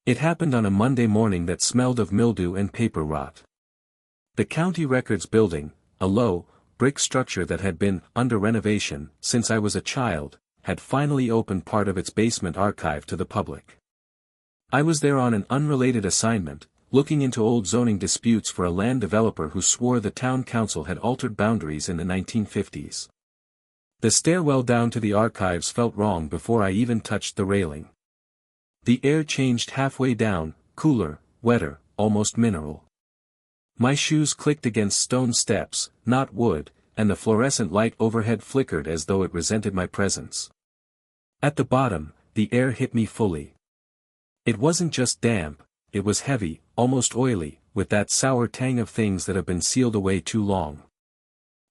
It happened on a Monday morning that smelled of mildew and paper rot. The County Records Building, a low, brick structure that had been under renovation since I was a child, had finally opened part of its basement archive to the public. I was there on an unrelated assignment, looking into old zoning disputes for a land developer who swore the town council had altered boundaries in the 1950s. The stairwell down to the archives felt wrong before I even touched the railing. The air changed halfway down, cooler, wetter, almost mineral. My shoes clicked against stone steps, not wood, and the fluorescent light overhead flickered as though it resented my presence. At the bottom, the air hit me fully. It wasn't just damp, it was heavy, almost oily, with that sour tang of things that have been sealed away too long.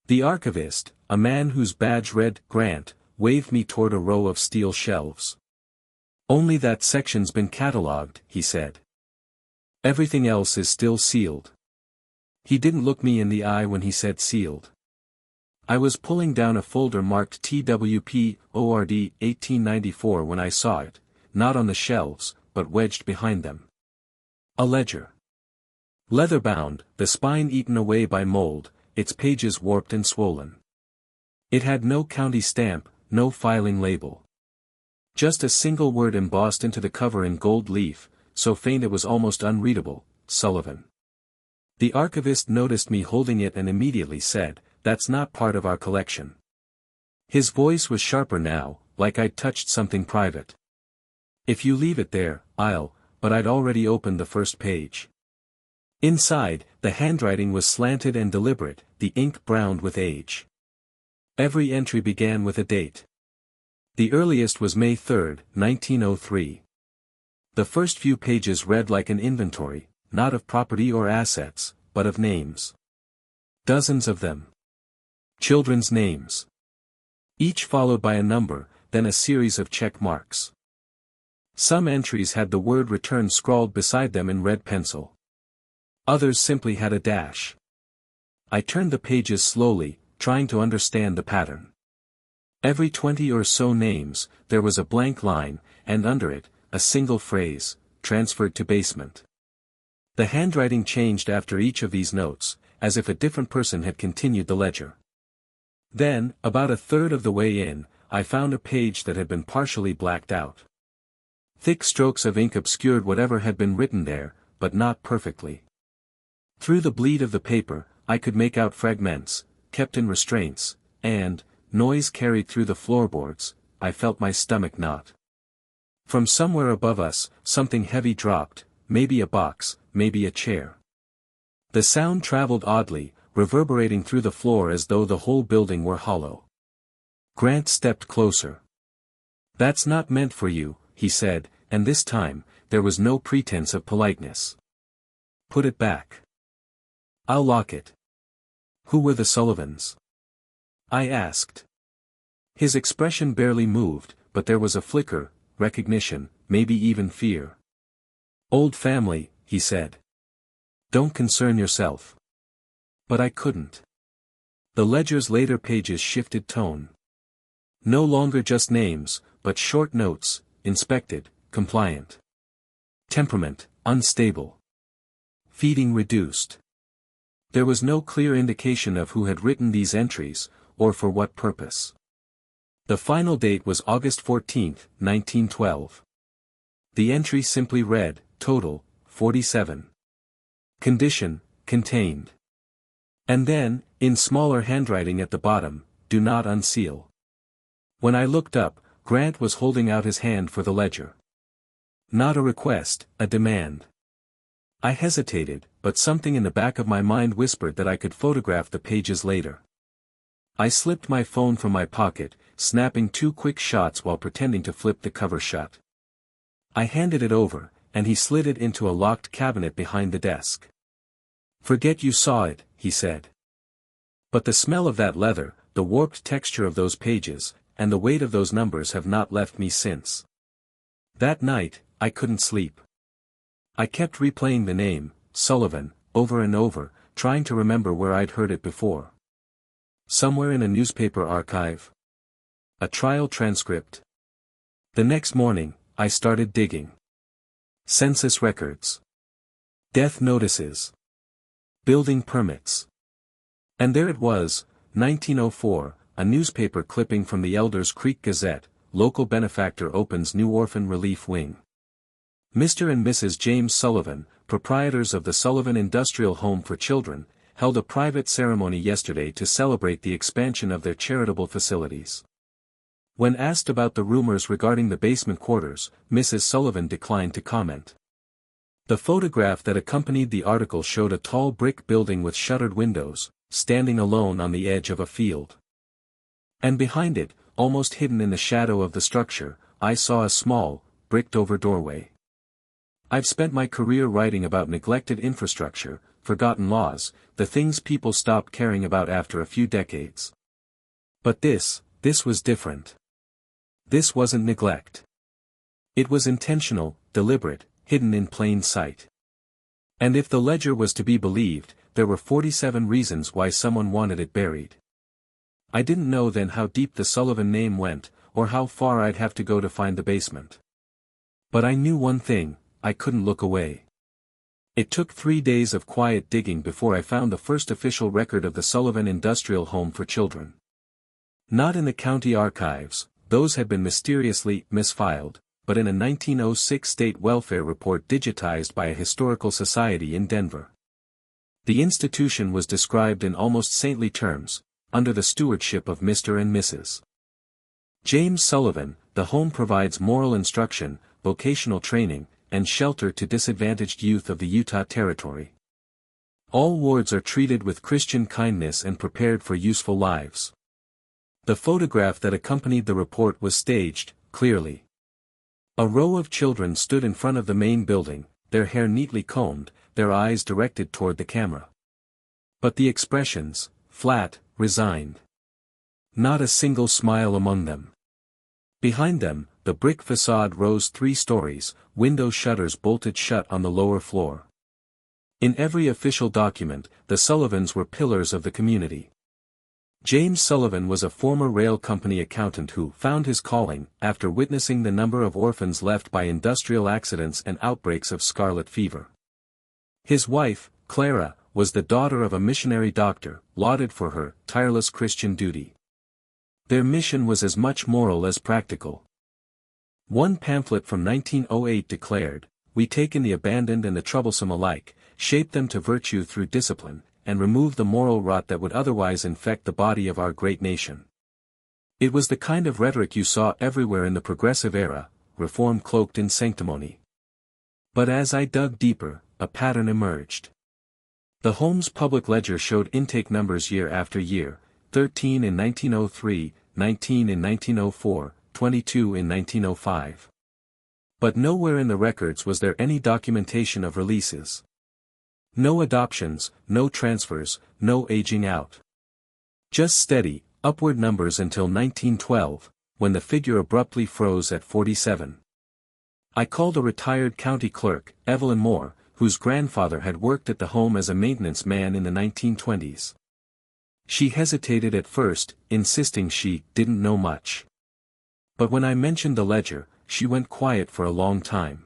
The archivist, a man whose badge read Grant, waved me toward a row of steel shelves. "Only that section's been catalogued," he said. "Everything else is still sealed." He didn't look me in the eye when he said sealed. I was pulling down a folder marked TWP ORD 1894 when I saw it, not on the shelves, but wedged behind them. A ledger. Leather-bound, the spine eaten away by mold, its pages warped and swollen. It had no county stamp, no filing label. Just a single word embossed into the cover in gold leaf, so faint it was almost unreadable: Sullivan. The archivist noticed me holding it and immediately said, "That's not part of our collection." His voice was sharper now, like I'd touched something private. "If you leave it there, but I'd already opened the first page." Inside, the handwriting was slanted and deliberate, the ink browned with age. Every entry began with a date. The earliest was May 3, 1903. The first few pages read like an inventory, not of property or assets, but of names. Dozens of them. Children's names. Each followed by a number, then a series of check marks. Some entries had the word return scrawled beside them in red pencil. Others simply had a dash. I turned the pages slowly, trying to understand the pattern. Every 20 or so names, there was a blank line, and under it, a single phrase, transferred to basement. The handwriting changed after each of these notes, as if a different person had continued the ledger. Then, about a third of the way in, I found a page that had been partially blacked out. Thick strokes of ink obscured whatever had been written there, but not perfectly. Through the bleed of the paper, I could make out fragments, kept in restraints, and, noise carried through the floorboards, I felt my stomach knot. From somewhere above us, something heavy dropped, maybe a box, maybe a chair. The sound traveled oddly, reverberating through the floor as though the whole building were hollow. Grant stepped closer. "That's not meant for you," he said, and this time, there was no pretense of politeness. "Put it back." "I'll lock it." "Who were the Sullivans?" I asked. His expression barely moved, but there was a flicker, recognition, maybe even fear. "Old family," he said. "Don't concern yourself." But I couldn't. The ledger's later pages shifted tone. No longer just names, but short notes: inspected, compliant. Temperament, unstable. Feeding reduced. There was no clear indication of who had written these entries, or for what purpose. The final date was August 14, 1912. The entry simply read, total, 47. Condition, contained. And then, in smaller handwriting at the bottom, do not unseal. When I looked up, Grant was holding out his hand for the ledger. Not a request, a demand. I hesitated, but something in the back of my mind whispered that I could photograph the pages later. I slipped my phone from my pocket, snapping 2 quick shots while pretending to flip the cover shut. I handed it over, and he slid it into a locked cabinet behind the desk. "Forget you saw it," he said. But the smell of that leather, the warped texture of those pages, and the weight of those numbers have not left me since. That night, I couldn't sleep. I kept replaying the name, Sullivan, over and over, trying to remember where I'd heard it before. Somewhere in a newspaper archive? A trial transcript? The next morning, I started digging. Census records. Death notices. Building permits. And there it was, 1904, a newspaper clipping from the Elders Creek Gazette, local benefactor opens new orphan relief wing. Mr. and Mrs. James Sullivan, proprietors of the Sullivan Industrial Home for Children, held a private ceremony yesterday to celebrate the expansion of their charitable facilities. When asked about the rumors regarding the basement quarters, Mrs. Sullivan declined to comment. The photograph that accompanied the article showed a tall brick building with shuttered windows, standing alone on the edge of a field. And behind it, almost hidden in the shadow of the structure, I saw a small, bricked-over doorway. I've spent my career writing about neglected infrastructure, forgotten laws, the things people stopped caring about after a few decades. But this was different. This wasn't neglect. It was intentional, deliberate, hidden in plain sight. And if the ledger was to be believed, there were 47 reasons why someone wanted it buried. I didn't know then how deep the Sullivan name went, or how far I'd have to go to find the basement. But I knew one thing, I couldn't look away. It took 3 days of quiet digging before I found the first official record of the Sullivan Industrial Home for Children. Not in the county archives, those had been mysteriously misfiled, but in a 1906 state welfare report digitized by a historical society in Denver. The institution was described in almost saintly terms, under the stewardship of Mr. and Mrs. James Sullivan. The home provides moral instruction, vocational training, and shelter to disadvantaged youth of the Utah Territory. All wards are treated with Christian kindness and prepared for useful lives. The photograph that accompanied the report was staged, clearly. A row of children stood in front of the main building, their hair neatly combed, their eyes directed toward the camera. But the expressions, flat, resigned. Not a single smile among them. Behind them, the brick facade rose 3 stories, window shutters bolted shut on the lower floor. In every official document, the Sullivans were pillars of the community. James Sullivan was a former rail company accountant who found his calling after witnessing the number of orphans left by industrial accidents and outbreaks of scarlet fever. His wife, Clara, was the daughter of a missionary doctor, lauded for her tireless Christian duty. Their mission was as much moral as practical. One pamphlet from 1908 declared, "We take in the abandoned and the troublesome alike, shape them to virtue through discipline, and remove the moral rot that would otherwise infect the body of our great nation." It was the kind of rhetoric you saw everywhere in the progressive era, reform cloaked in sanctimony. But as I dug deeper, a pattern emerged. The home's public ledger showed intake numbers year after year, 13 in 1903, 19 in 1904, 22 in 1905. But nowhere in the records was there any documentation of releases. No adoptions, no transfers, no aging out. Just steady, upward numbers until 1912, when the figure abruptly froze at 47. I called a retired county clerk, Evelyn Moore, whose grandfather had worked at the home as a maintenance man in the 1920s. She hesitated at first, insisting she didn't know much. But when I mentioned the ledger, she went quiet for a long time.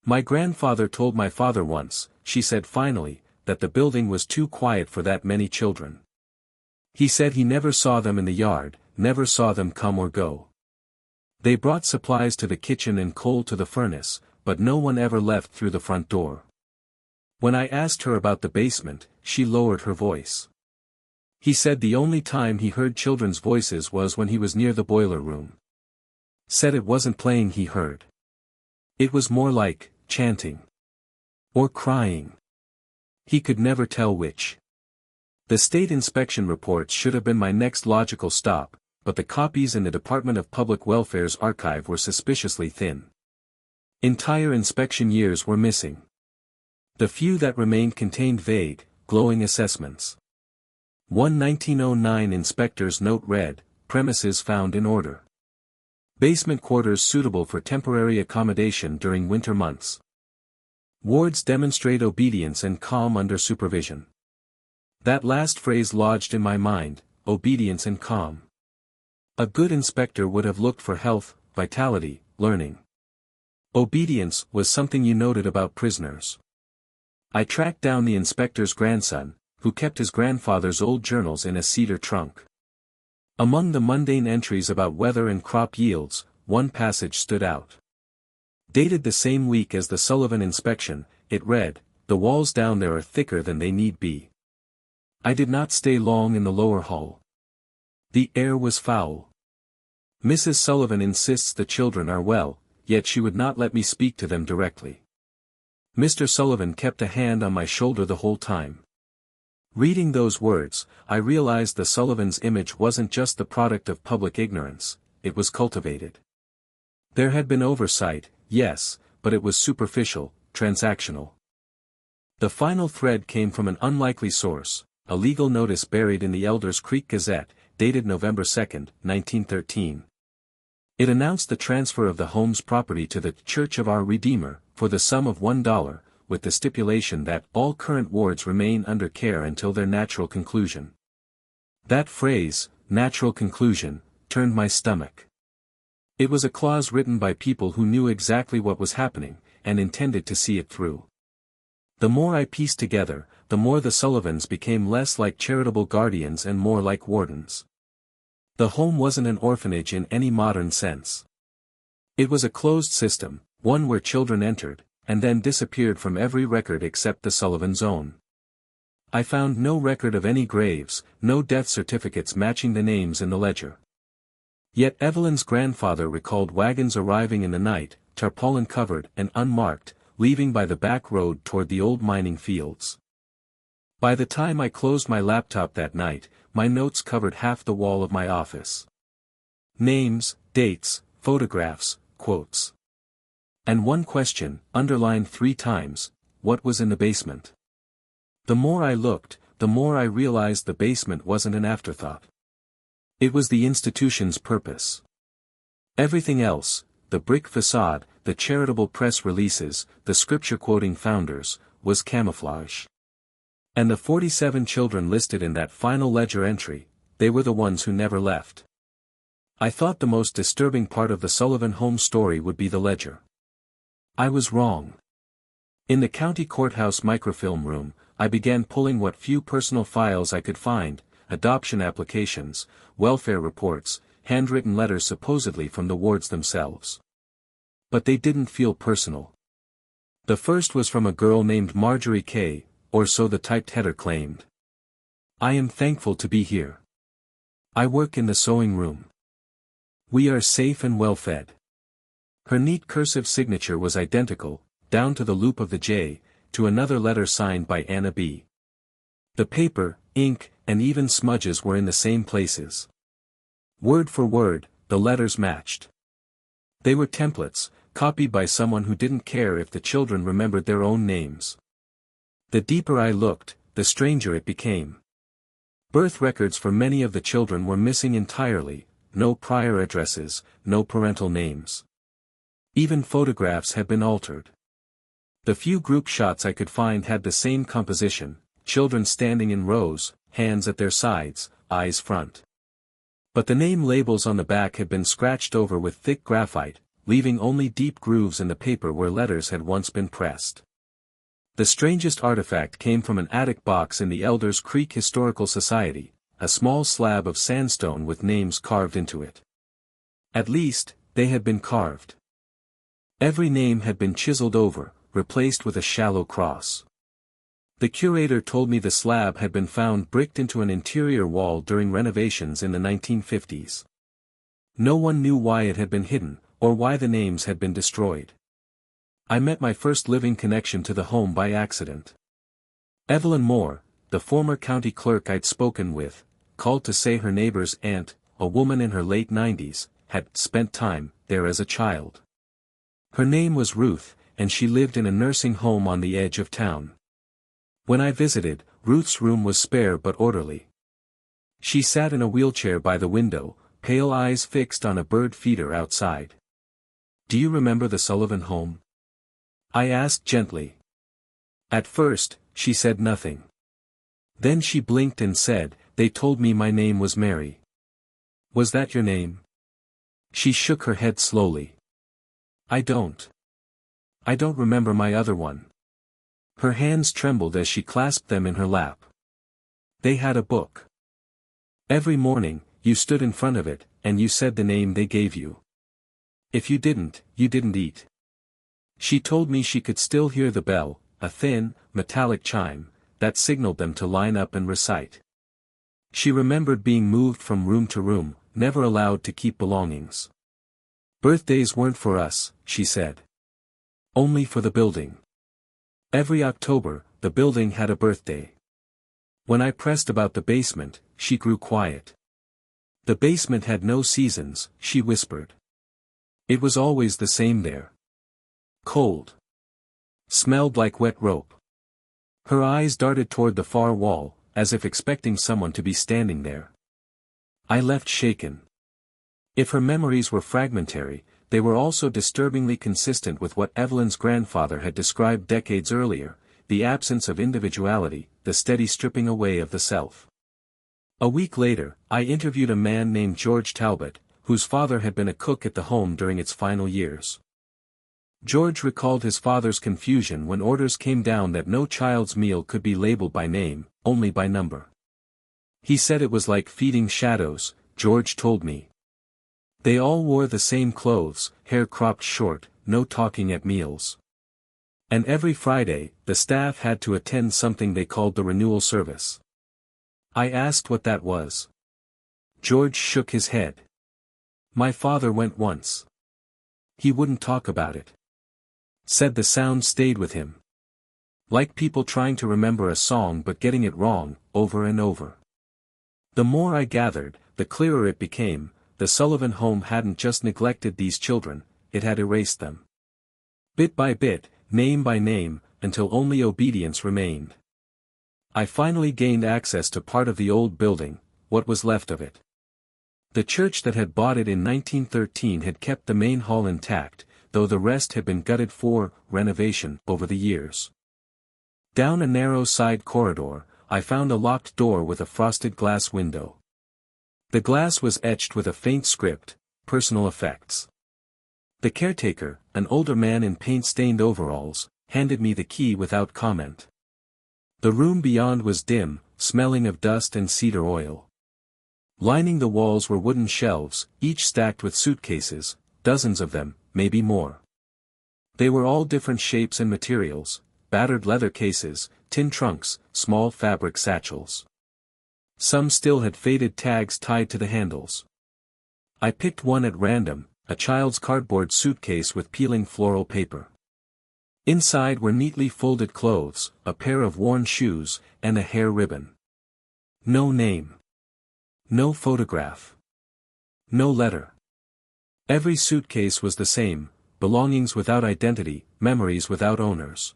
"My grandfather told my father once," she said finally, "that the building was too quiet for that many children. He said he never saw them in the yard, never saw them come or go. They brought supplies to the kitchen and coal to the furnace, but no one ever left through the front door." When I asked her about the basement, she lowered her voice. He said the only time he heard children's voices was when he was near the boiler room. Said it wasn't playing he heard. It was more like chanting. Or crying. He could never tell which. The state inspection reports should have been my next logical stop, but the copies in the Department of Public Welfare's archive were suspiciously thin. Entire inspection years were missing. The few that remained contained vague, glowing assessments. One 1909 inspector's note read, "Premises found in order. Basement quarters suitable for temporary accommodation during winter months. Wards demonstrate obedience and calm under supervision." That last phrase lodged in my mind, obedience and calm. A good inspector would have looked for health, vitality, learning. Obedience was something you noted about prisoners. I tracked down the inspector's grandson, who kept his grandfather's old journals in a cedar trunk. Among the mundane entries about weather and crop yields, one passage stood out. Dated the same week as the Sullivan inspection, it read, "The walls down there are thicker than they need be." I did not stay long in the lower hall. The air was foul. Mrs. Sullivan insists the children are well, yet she would not let me speak to them directly. Mr. Sullivan kept a hand on my shoulder the whole time. Reading those words, I realized the Sullivans' image wasn't just the product of public ignorance, it was cultivated. There had been oversight, yes, but it was superficial, transactional. The final thread came from an unlikely source, a legal notice buried in the Elders Creek Gazette, dated November 2, 1913. It announced the transfer of the home's property to the Church of Our Redeemer, for the sum of $1, with the stipulation that all current wards remain under care until their natural conclusion. That phrase, natural conclusion, turned my stomach. It was a clause written by people who knew exactly what was happening, and intended to see it through. The more I pieced together, the more the Sullivans became less like charitable guardians and more like wardens. The home wasn't an orphanage in any modern sense. It was a closed system, one where children entered, and then disappeared from every record except the Sullivans' own. I found no record of any graves, no death certificates matching the names in the ledger. Yet Evelyn's grandfather recalled wagons arriving in the night, tarpaulin-covered and unmarked, leaving by the back road toward the old mining fields. By the time I closed my laptop that night, my notes covered half the wall of my office. Names, dates, photographs, quotes. And one question, underlined 3 times, what was in the basement? The more I looked, the more I realized the basement wasn't an afterthought. It was the institution's purpose. Everything else, the brick facade, the charitable press releases, the scripture-quoting founders, was camouflage. And the 47 children listed in that final ledger entry, they were the ones who never left. I thought the most disturbing part of the Sullivan home story would be the ledger. I was wrong. In the county courthouse microfilm room, I began pulling what few personal files I could find, adoption applications, welfare reports, handwritten letters supposedly from the wards themselves. But they didn't feel personal. The first was from a girl named Marjorie K., or so the typed header claimed. "I am thankful to be here. I work in the sewing room. We are safe and well fed." Her neat cursive signature was identical, down to the loop of the J, to another letter signed by Anna B. The paper, ink, and even smudges were in the same places. Word for word, the letters matched. They were templates, copied by someone who didn't care if the children remembered their own names. The deeper I looked, the stranger it became. Birth records for many of the children were missing entirely, no prior addresses, no parental names. Even photographs had been altered. The few group shots I could find had the same composition, children standing in rows, hands at their sides, eyes front. But the name labels on the back had been scratched over with thick graphite, leaving only deep grooves in the paper where letters had once been pressed. The strangest artifact came from an attic box in the Elders Creek Historical Society, a small slab of sandstone with names carved into it. At least, they had been carved. Every name had been chiseled over, replaced with a shallow cross. The curator told me the slab had been found bricked into an interior wall during renovations in the 1950s. No one knew why it had been hidden, or why the names had been destroyed. I met my first living connection to the home by accident. Evelyn Moore, the former county clerk I'd spoken with, called to say her neighbor's aunt, a woman in her late 90s, had spent time there as a child. Her name was Ruth, and she lived in a nursing home on the edge of town. When I visited, Ruth's room was spare but orderly. She sat in a wheelchair by the window, pale eyes fixed on a bird feeder outside. "Do you remember the Sullivan home?" I asked gently. At first, she said nothing. Then she blinked and said, "They told me my name was Mary." "Was that your name?" She shook her head slowly. "I don't. I don't remember my other one. Her hands trembled as she clasped them in her lap. They had a book. Every morning, you stood in front of it, and you said the name they gave you. If you didn't eat. She told me she could still hear the bell, a thin, metallic chime, that signaled them to line up and recite. She remembered being moved from room to room, never allowed to keep belongings. Birthdays weren't for us, she said. Only for the building. Every October, the building had a birthday. When I pressed about the basement, she grew quiet. The basement had no seasons, she whispered. It was always the same there. Cold. Smelled like wet rope. Her eyes darted toward the far wall, as if expecting someone to be standing there. I left shaken. If her memories were fragmentary, they were also disturbingly consistent with what Evelyn's grandfather had described decades earlier, the absence of individuality, the steady stripping away of the self. A week later, I interviewed a man named George Talbot, whose father had been a cook at the home during its final years. George recalled his father's confusion when orders came down that no child's meal could be labeled by name, only by number. He said it was like feeding shadows, George told me. They all wore the same clothes, hair cropped short, no talking at meals. And every Friday, the staff had to attend something they called the renewal service. I asked what that was. George shook his head. My father went once. He wouldn't talk about it. Said the sound stayed with him. Like people trying to remember a song but getting it wrong, over and over. The more I gathered, the clearer it became, the Sullivan home hadn't just neglected these children, it had erased them. Bit by bit, name by name, until only obedience remained. I finally gained access to part of the old building, what was left of it. The church that had bought it in 1913 had kept the main hall intact, though the rest had been gutted for renovation over the years. Down a narrow side corridor, I found a locked door with a frosted glass window. The glass was etched with a faint script, personal effects. The caretaker, an older man in paint-stained overalls, handed me the key without comment. The room beyond was dim, smelling of dust and cedar oil. Lining the walls were wooden shelves, each stacked with suitcases, dozens of them, maybe more. They were all different shapes and materials, battered leather cases, tin trunks, small fabric satchels. Some still had faded tags tied to the handles. I picked one at random, a child's cardboard suitcase with peeling floral paper. Inside were neatly folded clothes, a pair of worn shoes, and a hair ribbon. No name. No photograph. No letter. Every suitcase was the same, belongings without identity, memories without owners.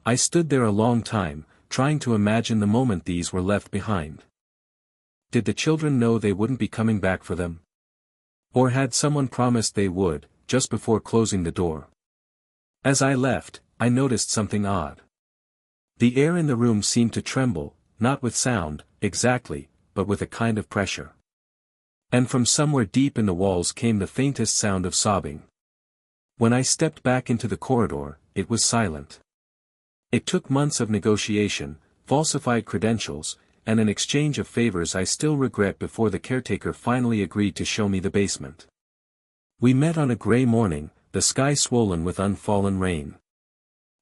I stood there a long time, trying to imagine the moment these were left behind. Did the children know they wouldn't be coming back for them? Or had someone promised they would, just before closing the door? As I left, I noticed something odd. The air in the room seemed to tremble, not with sound, exactly, but with a kind of pressure. And from somewhere deep in the walls came the faintest sound of sobbing. When I stepped back into the corridor, it was silent. It took months of negotiation, falsified credentials, and an exchange of favors I still regret before the caretaker finally agreed to show me the basement. We met on a gray morning, the sky swollen with unfallen rain.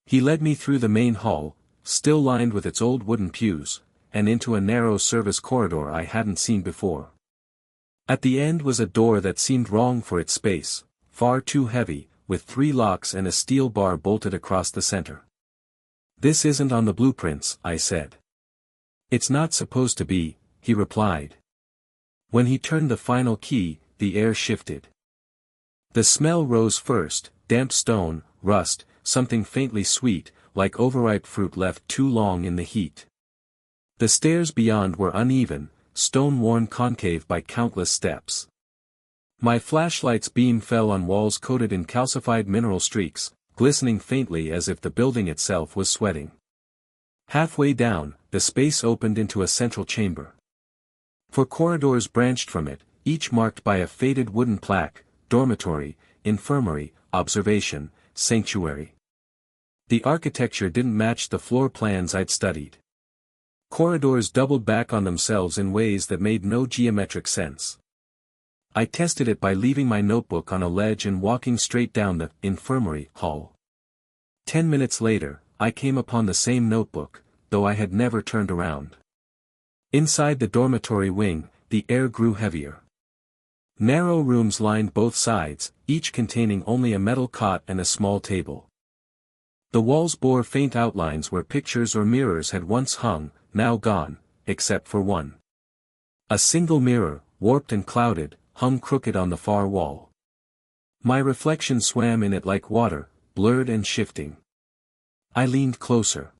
He led me through the main hall, still lined with its old wooden pews, and into a narrow service corridor I hadn't seen before. At the end was a door that seemed wrong for its space, far too heavy, with 3 locks and a steel bar bolted across the center. "This isn't on the blueprints," I said. "It's not supposed to be," he replied. When he turned the final key, the air shifted. The smell rose first, damp stone, rust, something faintly sweet, like overripe fruit left too long in the heat. The stairs beyond were uneven, stone-worn concave by countless steps. My flashlight's beam fell on walls coated in calcified mineral streaks, glistening faintly as if the building itself was sweating. Halfway down, the space opened into a central chamber. 4 corridors branched from it, each marked by a faded wooden plaque: dormitory, infirmary, observation, sanctuary. The architecture didn't match the floor plans I'd studied. Corridors doubled back on themselves in ways that made no geometric sense. I tested it by leaving my notebook on a ledge and walking straight down the infirmary hall. 10 minutes later, I came upon the same notebook, though I had never turned around. Inside the dormitory wing, the air grew heavier. Narrow rooms lined both sides, each containing only a metal cot and a small table. The walls bore faint outlines where pictures or mirrors had once hung, now gone, except for one. A single mirror, warped and clouded, hung crooked on the far wall. My reflection swam in it like water, blurred and shifting. I leaned closer.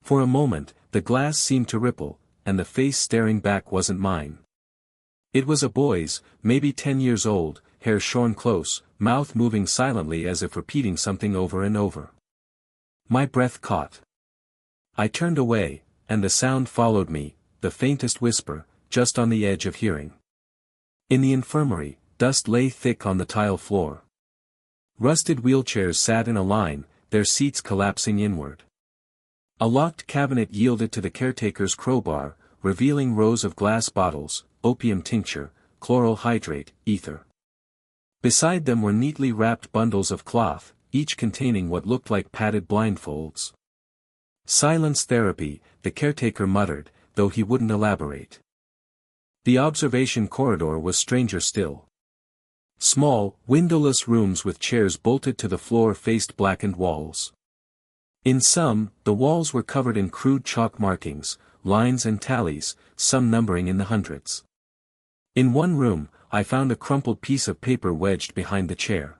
For a moment, the glass seemed to ripple, and the face staring back wasn't mine. It was a boy's, maybe 10 years old, hair shorn close, mouth moving silently as if repeating something over and over. My breath caught. I turned away, and the sound followed me, the faintest whisper, just on the edge of hearing. In the infirmary, dust lay thick on the tile floor. Rusted wheelchairs sat in a line, their seats collapsing inward. A locked cabinet yielded to the caretaker's crowbar, revealing rows of glass bottles, opium tincture, chloral hydrate, ether. Beside them were neatly wrapped bundles of cloth, each containing what looked like padded blindfolds. Silence therapy, the caretaker muttered, though he wouldn't elaborate. The observation corridor was stranger still. Small, windowless rooms with chairs bolted to the floor faced blackened walls. In some, the walls were covered in crude chalk markings, lines and tallies, some numbering in the hundreds. In one room, I found a crumpled piece of paper wedged behind the chair.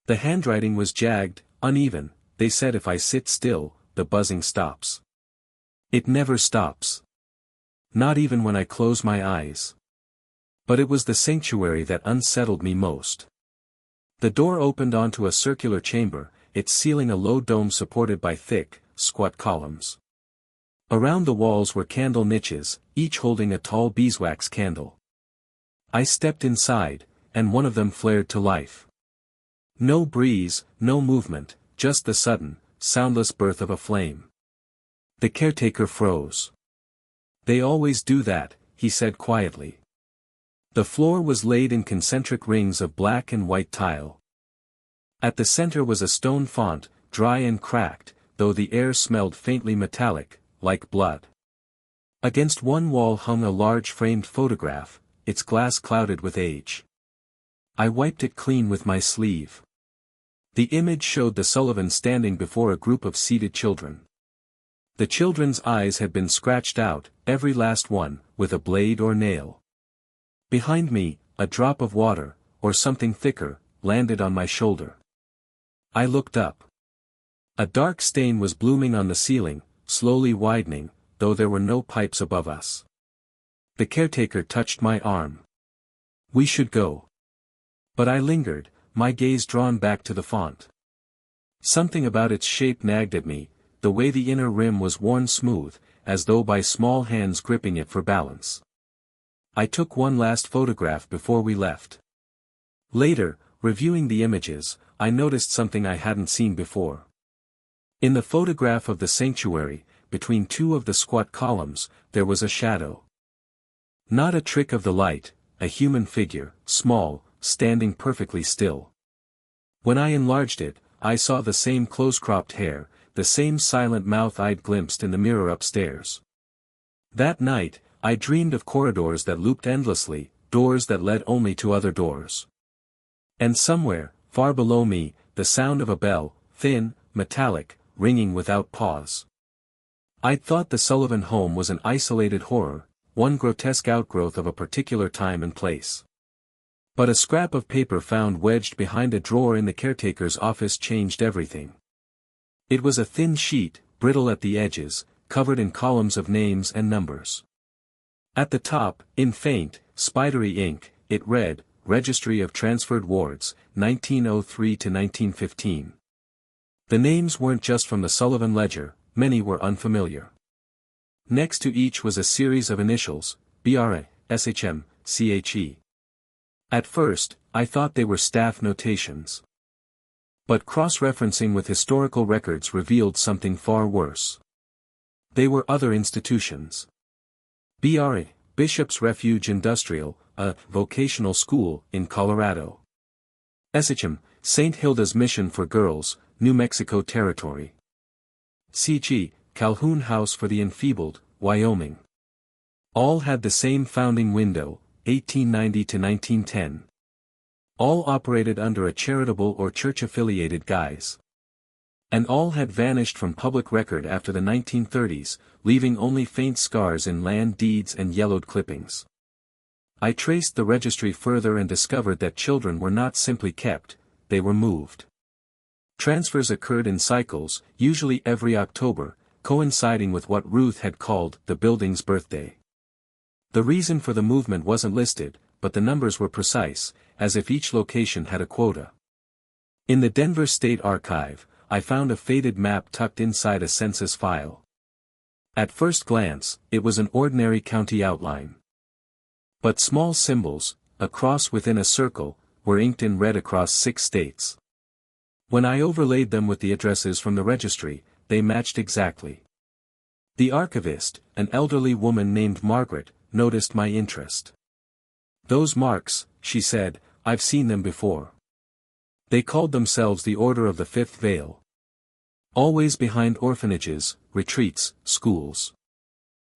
The handwriting was jagged, uneven. They said if I sit still, the buzzing stops. It never stops. Not even when I close my eyes. But it was the sanctuary that unsettled me most. The door opened onto a circular chamber, its ceiling a low dome supported by thick, squat columns. Around the walls were candle niches, each holding a tall beeswax candle. I stepped inside, and one of them flared to life. No breeze, no movement, just the sudden, soundless birth of a flame. The caretaker froze. "They always do that," he said quietly. The floor was laid in concentric rings of black and white tile. At the center was a stone font, dry and cracked, though the air smelled faintly metallic, like blood. Against one wall hung a large framed photograph, its glass clouded with age. I wiped it clean with my sleeve. The image showed the Sullivan standing before a group of seated children. The children's eyes had been scratched out, every last one, with a blade or nail. Behind me, a drop of water, or something thicker, landed on my shoulder. I looked up. A dark stain was blooming on the ceiling, slowly widening, though there were no pipes above us. The caretaker touched my arm. "We should go." But I lingered, my gaze drawn back to the font. Something about its shape nagged at me, the way the inner rim was worn smooth, as though by small hands gripping it for balance. I took one last photograph before we left. Later, reviewing the images, I noticed something I hadn't seen before. In the photograph of the sanctuary, between two of the squat columns, there was a shadow. Not a trick of the light, a human figure, small, standing perfectly still. When I enlarged it, I saw the same close-cropped hair, the same silent mouth I'd glimpsed in the mirror upstairs. That night, I dreamed of corridors that looped endlessly, doors that led only to other doors. And somewhere, far below me, the sound of a bell, thin, metallic, ringing without pause. I'd thought the Sullivan home was an isolated horror, one grotesque outgrowth of a particular time and place. But a scrap of paper found wedged behind a drawer in the caretaker's office changed everything. It was a thin sheet, brittle at the edges, covered in columns of names and numbers. At the top, in faint, spidery ink, it read, Registry of Transferred Wards, 1903 to 1915. The names weren't just from the Sullivan ledger, many were unfamiliar. Next to each was a series of initials, BRA, SHM, CHE. At first, I thought they were staff notations. But cross-referencing with historical records revealed something far worse. They were other institutions. Bishop's Refuge Industrial, a vocational school in Colorado. SHM, St. Hilda's Mission for Girls, New Mexico Territory. CG, Calhoun House for the Enfeebled, Wyoming. All had the same founding window, 1890 to 1910. All operated under a charitable or church-affiliated guise. And all had vanished from public record after the 1930s, leaving only faint scars in land deeds and yellowed clippings. I traced the registry further and discovered that children were not simply kept, they were moved. Transfers occurred in cycles, usually every October, coinciding with what Ruth had called the building's birthday. The reason for the movement wasn't listed, but the numbers were precise, as if each location had a quota. In the Denver State Archive, I found a faded map tucked inside a census file. At first glance, it was an ordinary county outline. But small symbols, a cross within a circle, were inked in red across 6 states. When I overlaid them with the addresses from the registry, they matched exactly. The archivist, an elderly woman named Margaret, noticed my interest. "Those marks," she said, "I've seen them before." They called themselves the Order of the Fifth Veil. Always behind orphanages, retreats, schools.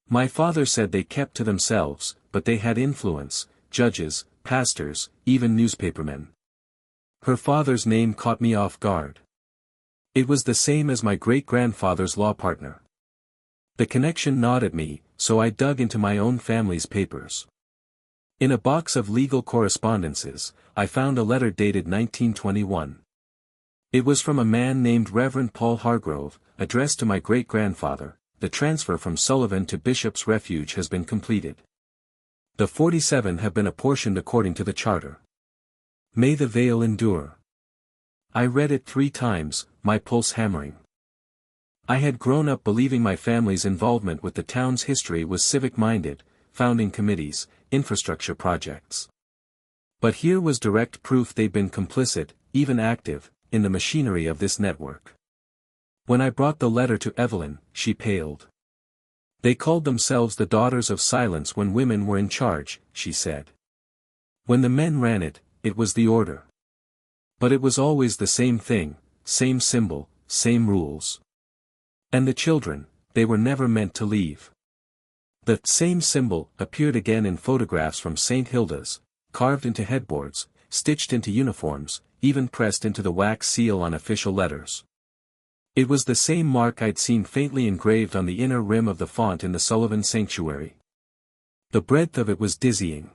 My father said they kept to themselves, but they had influence, judges, pastors, even newspapermen. Her father's name caught me off guard. It was the same as my great-grandfather's law partner. The connection gnawed at me, so I dug into my own family's papers. In a box of legal correspondences, I found a letter dated 1921. It was from a man named Reverend Paul Hargrove, addressed to my great-grandfather. "The transfer from Sullivan to Bishop's Refuge has been completed. The 47 have been apportioned according to the charter. May the veil endure." I read it 3 times, my pulse hammering. I had grown up believing my family's involvement with the town's history was civic-minded, founding committees, infrastructure projects. But here was direct proof they'd been complicit, even active, in the machinery of this network. When I brought the letter to Evelyn, she paled. "They called themselves the Daughters of Silence when women were in charge," she said. "When the men ran it, it was the order. But it was always the same thing, same symbol, same rules. And the children, they were never meant to leave." The same symbol appeared again in photographs from St. Hilda's, carved into headboards, stitched into uniforms, even pressed into the wax seal on official letters. It was the same mark I'd seen faintly engraved on the inner rim of the font in the Sullivan sanctuary. The breadth of it was dizzying.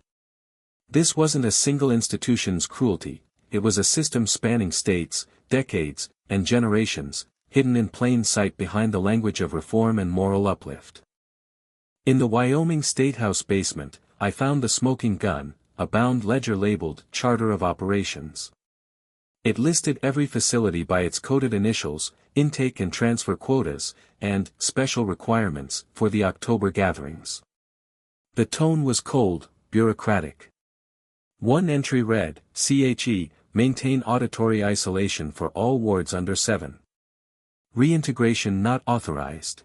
This wasn't a single institution's cruelty, it was a system spanning states, decades, and generations, hidden in plain sight behind the language of reform and moral uplift. In the Wyoming State House basement, I found the smoking gun, a bound ledger labeled Charter of Operations. It listed every facility by its coded initials, intake and transfer quotas, and special requirements for the October gatherings. The tone was cold, bureaucratic. One entry read, CHE, maintain auditory isolation for all wards under 7. Reintegration not authorized.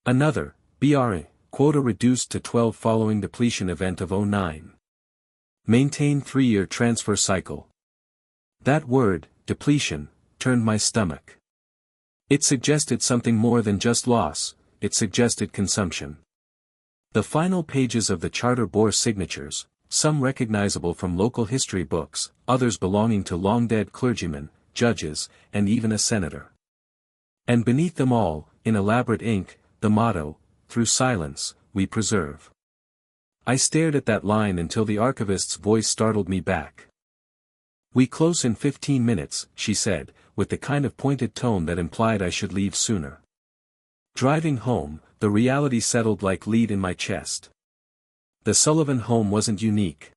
Another, BRA, quota reduced to 12 following depletion event of 09. Maintain 3-year transfer cycle. That word, depletion, turned my stomach. It suggested something more than just loss, it suggested consumption. The final pages of the charter bore signatures, some recognizable from local history books, others belonging to long-dead clergymen, judges, and even a senator. And beneath them all, in elaborate ink, the motto, "Through silence, we preserve." I stared at that line until the archivist's voice startled me back. "We close in 15 minutes, she said, with the kind of pointed tone that implied I should leave sooner. Driving home, the reality settled like lead in my chest. The Sullivan home wasn't unique.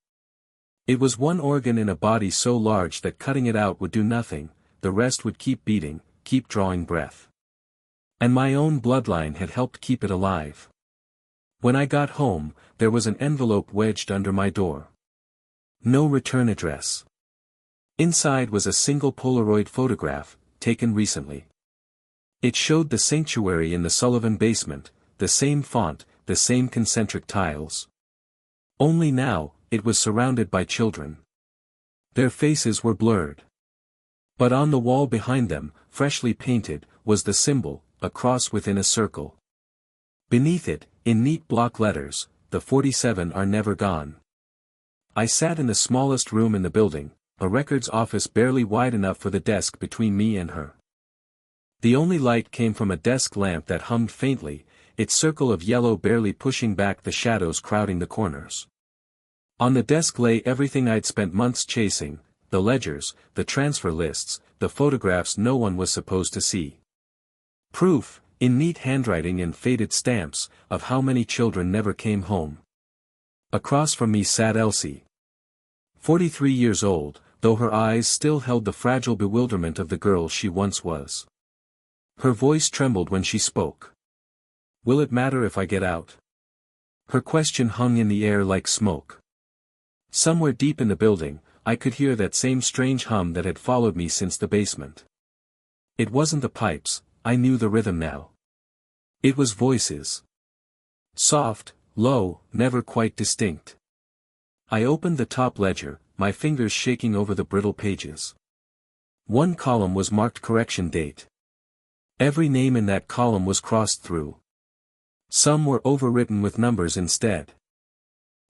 It was one organ in a body so large that cutting it out would do nothing, the rest would keep beating, keep drawing breath. And my own bloodline had helped keep it alive. When I got home, there was an envelope wedged under my door. No return address. Inside was a single Polaroid photograph, taken recently. It showed the sanctuary in the Sullivan basement, the same font, the same concentric tiles. Only now, it was surrounded by children. Their faces were blurred. But on the wall behind them, freshly painted, was the symbol, a cross within a circle. Beneath it, in neat block letters, the 47 are never gone. I sat in the smallest room in the building, a records office barely wide enough for the desk between me and her. The only light came from a desk lamp that hummed faintly, its circle of yellow barely pushing back the shadows crowding the corners. On the desk lay everything I'd spent months chasing, the ledgers, the transfer lists, the photographs no one was supposed to see. Proof, in neat handwriting and faded stamps, of how many children never came home. Across from me sat Elsie. 43 years old, though her eyes still held the fragile bewilderment of the girl she once was. Her voice trembled when she spoke. "Will it matter if I get out?" Her question hung in the air like smoke. Somewhere deep in the building, I could hear that same strange hum that had followed me since the basement. It wasn't the pipes, I knew the rhythm now. It was voices. Soft, low, never quite distinct. I opened the top ledger, my fingers shaking over the brittle pages. One column was marked correction date. Every name in that column was crossed through. Some were overwritten with numbers instead.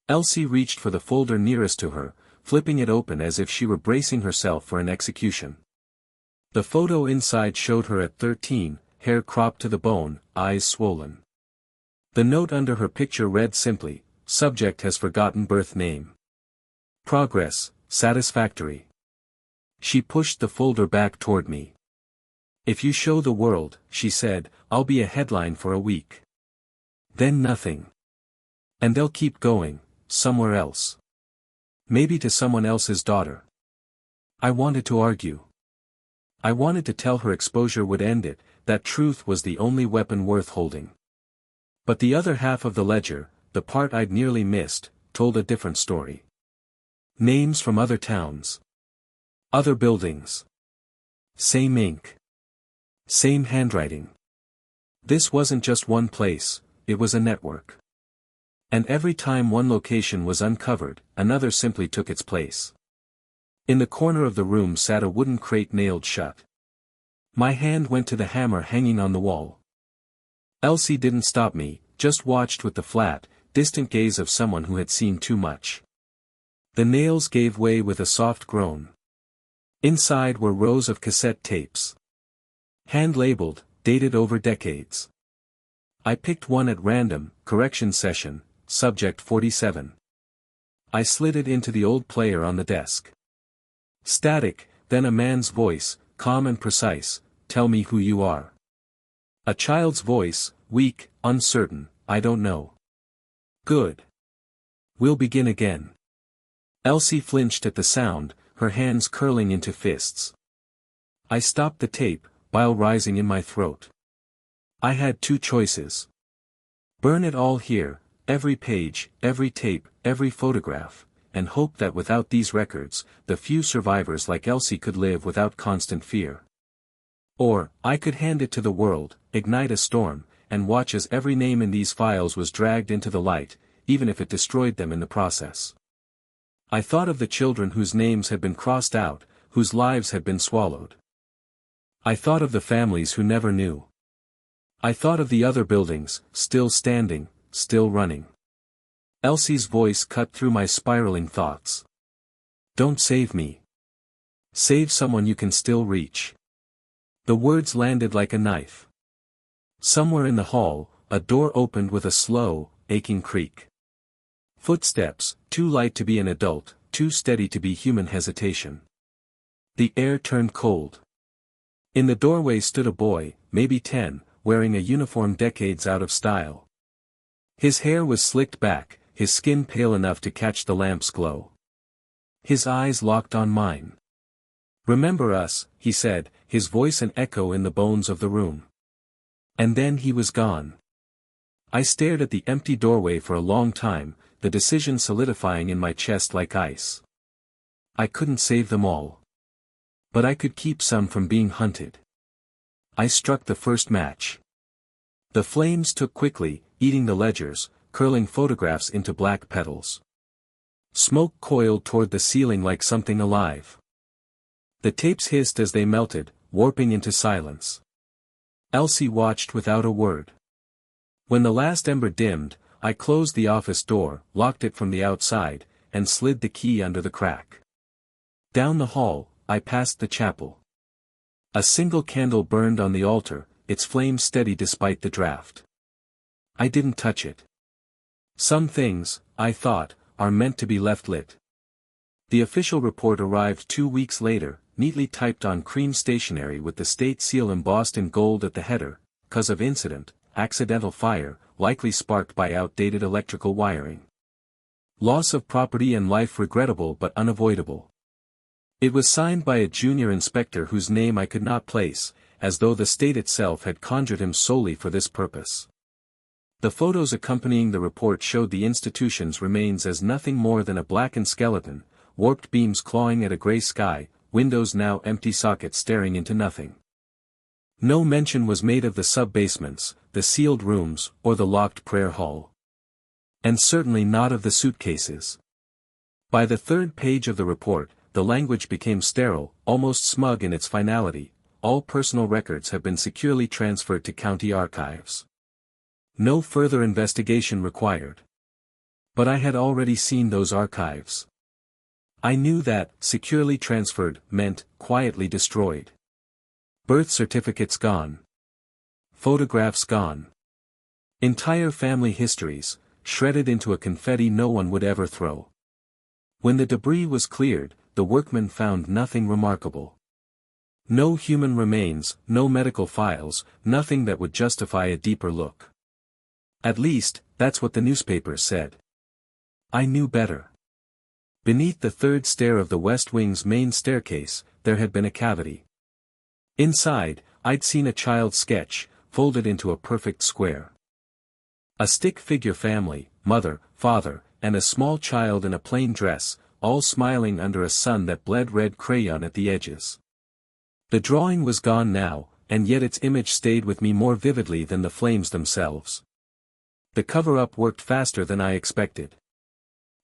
Elsie reached for the folder nearest to her, flipping it open as if she were bracing herself for an execution. The photo inside showed her at 13, hair cropped to the bone, eyes swollen. The note under her picture read simply, "Subject has forgotten birth name. Progress, satisfactory." She pushed the folder back toward me. "If you show the world," she said, "I'll be a headline for a week. Then nothing. And they'll keep going, somewhere else. Maybe to someone else's daughter." I wanted to argue. I wanted to tell her exposure would end it, that truth was the only weapon worth holding. But the other half of the ledger, the part I'd nearly missed, told a different story. Names from other towns. Other buildings. Same ink. Same handwriting. This wasn't just one place, it was a network. And every time one location was uncovered, another simply took its place. In the corner of the room sat a wooden crate nailed shut. My hand went to the hammer hanging on the wall. Elsie didn't stop me, just watched with the flat, distant gaze of someone who had seen too much. The nails gave way with a soft groan. Inside were rows of cassette tapes. Hand-labeled, dated over decades. I picked one at random, correction session, subject 47. I slid it into the old player on the desk. Static, then a man's voice, calm and precise, "Tell me who you are." A child's voice, weak, uncertain, "I don't know." "Good. We'll begin again." Elsie flinched at the sound, her hands curling into fists. I stopped the tape, bile rising in my throat. I had two choices. Burn it all here, every page, every tape, every photograph, and hope that without these records, the few survivors like Elsie could live without constant fear. Or, I could hand it to the world, ignite a storm, and watch as every name in these files was dragged into the light, even if it destroyed them in the process. I thought of the children whose names had been crossed out, whose lives had been swallowed. I thought of the families who never knew. I thought of the other buildings, still standing, still running. Elsie's voice cut through my spiraling thoughts. "Don't save me. Save someone you can still reach." The words landed like a knife. Somewhere in the hall, a door opened with a slow, aching creak. Footsteps, too light to be an adult, too steady to be human hesitation. The air turned cold. In the doorway stood a boy, maybe 10, wearing a uniform decades out of style. His hair was slicked back, his skin pale enough to catch the lamp's glow. His eyes locked on mine. "Remember us," he said, his voice an echo in the bones of the room. And then he was gone. I stared at the empty doorway for a long time, the decision solidifying in my chest like ice. I couldn't save them all. But I could keep some from being hunted. I struck the first match. The flames took quickly, eating the ledgers, curling photographs into black petals. Smoke coiled toward the ceiling like something alive. The tapes hissed as they melted, warping into silence. Elsie watched without a word. When the last ember dimmed, I closed the office door, locked it from the outside, and slid the key under the crack. Down the hall, I passed the chapel. A single candle burned on the altar, its flame steady despite the draft. I didn't touch it. Some things, I thought, are meant to be left lit. The official report arrived 2 weeks later, neatly typed on cream stationery with the state seal embossed in gold at the header, cause of incident, accidental fire, likely sparked by outdated electrical wiring. Loss of property and life regrettable but unavoidable. It was signed by a junior inspector whose name I could not place, as though the state itself had conjured him solely for this purpose. The photos accompanying the report showed the institution's remains as nothing more than a blackened skeleton, warped beams clawing at a gray sky, windows now empty, sockets staring into nothing. No mention was made of the sub-basements, the sealed rooms, or the locked prayer hall. And certainly not of the suitcases. By the third page of the report, the language became sterile, almost smug in its finality. All personal records have been securely transferred to county archives. No further investigation required. But I had already seen those archives. I knew that, securely transferred, meant, quietly destroyed. Birth certificates gone. Photographs gone. Entire family histories, shredded into a confetti no one would ever throw. When the debris was cleared, the workmen found nothing remarkable. No human remains, no medical files, nothing that would justify a deeper look. At least, that's what the newspapers said. I knew better. Beneath the third stair of the West Wing's main staircase, there had been a cavity. Inside, I'd seen a child's sketch, folded into a perfect square. A stick-figure family, mother, father, and a small child in a plain dress, all smiling under a sun that bled red crayon at the edges. The drawing was gone now, and yet its image stayed with me more vividly than the flames themselves. The cover-up worked faster than I expected.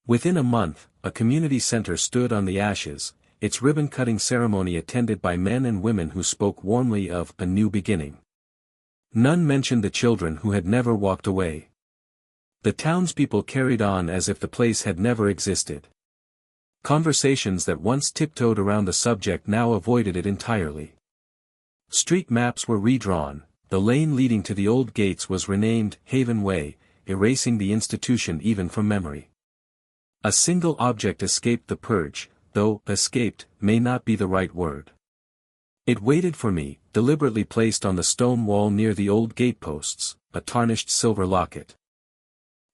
Within a month, a community center stood on the ashes, its ribbon-cutting ceremony attended by men and women who spoke warmly of a new beginning. None mentioned the children who had never walked away. The townspeople carried on as if the place had never existed. Conversations that once tiptoed around the subject now avoided it entirely. Street maps were redrawn, the lane leading to the old gates was renamed Haven Way, erasing the institution even from memory. A single object escaped the purge, though escaped may not be the right word. It waited for me, deliberately placed on the stone wall near the old gateposts, a tarnished silver locket.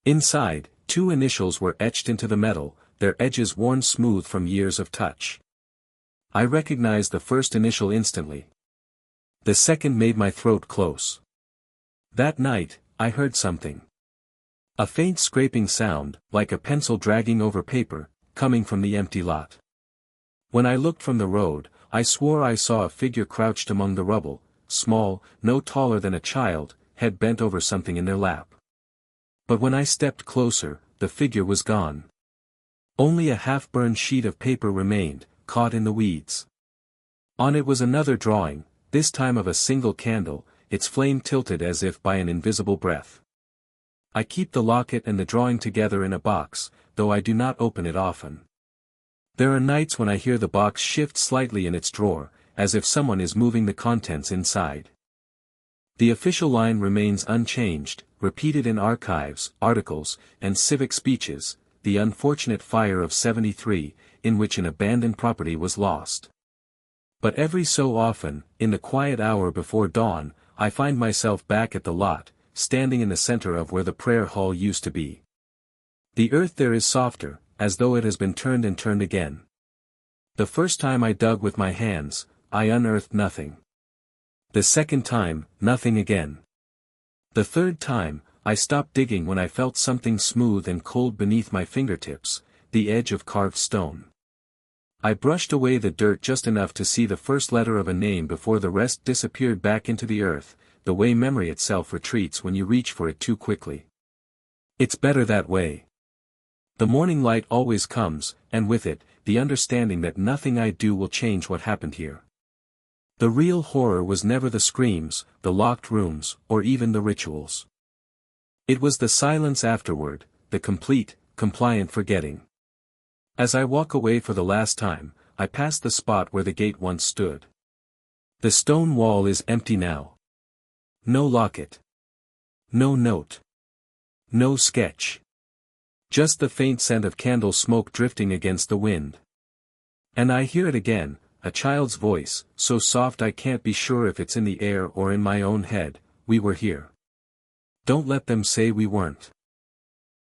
Inside, 2 initials were etched into the metal, their edges worn smooth from years of touch. I recognized the first initial instantly. The second made my throat close. That night, I heard something. A faint scraping sound, like a pencil dragging over paper, coming from the empty lot. When I looked from the road, I swore I saw a figure crouched among the rubble, small, no taller than a child, head bent over something in their lap. But when I stepped closer, the figure was gone. Only a half-burned sheet of paper remained, caught in the weeds. On it was another drawing, this time of a single candle, its flame tilted as if by an invisible breath. I keep the locket and the drawing together in a box, though I do not open it often. There are nights when I hear the box shift slightly in its drawer, as if someone is moving the contents inside. The official line remains unchanged, repeated in archives, articles, and civic speeches, the unfortunate fire of '73, in which an abandoned property was lost. But every so often, in the quiet hour before dawn, I find myself back at the lot, standing in the center of where the prayer hall used to be. The earth there is softer, as though it has been turned and turned again. The first time I dug with my hands, I unearthed nothing. The second time, nothing again. The third time, I stopped digging when I felt something smooth and cold beneath my fingertips, the edge of carved stone. I brushed away the dirt just enough to see the first letter of a name before the rest disappeared back into the earth, the way memory itself retreats when you reach for it too quickly. It's better that way. The morning light always comes, and with it, the understanding that nothing I do will change what happened here. The real horror was never the screams, the locked rooms, or even the rituals. It was the silence afterward, the complete, compliant forgetting. As I walk away for the last time, I pass the spot where the gate once stood. The stone wall is empty now. No locket. No note. No sketch. Just the faint scent of candle smoke drifting against the wind. And I hear it again, a child's voice, so soft I can't be sure if it's in the air or in my own head. We were here. Don't let them say we weren't.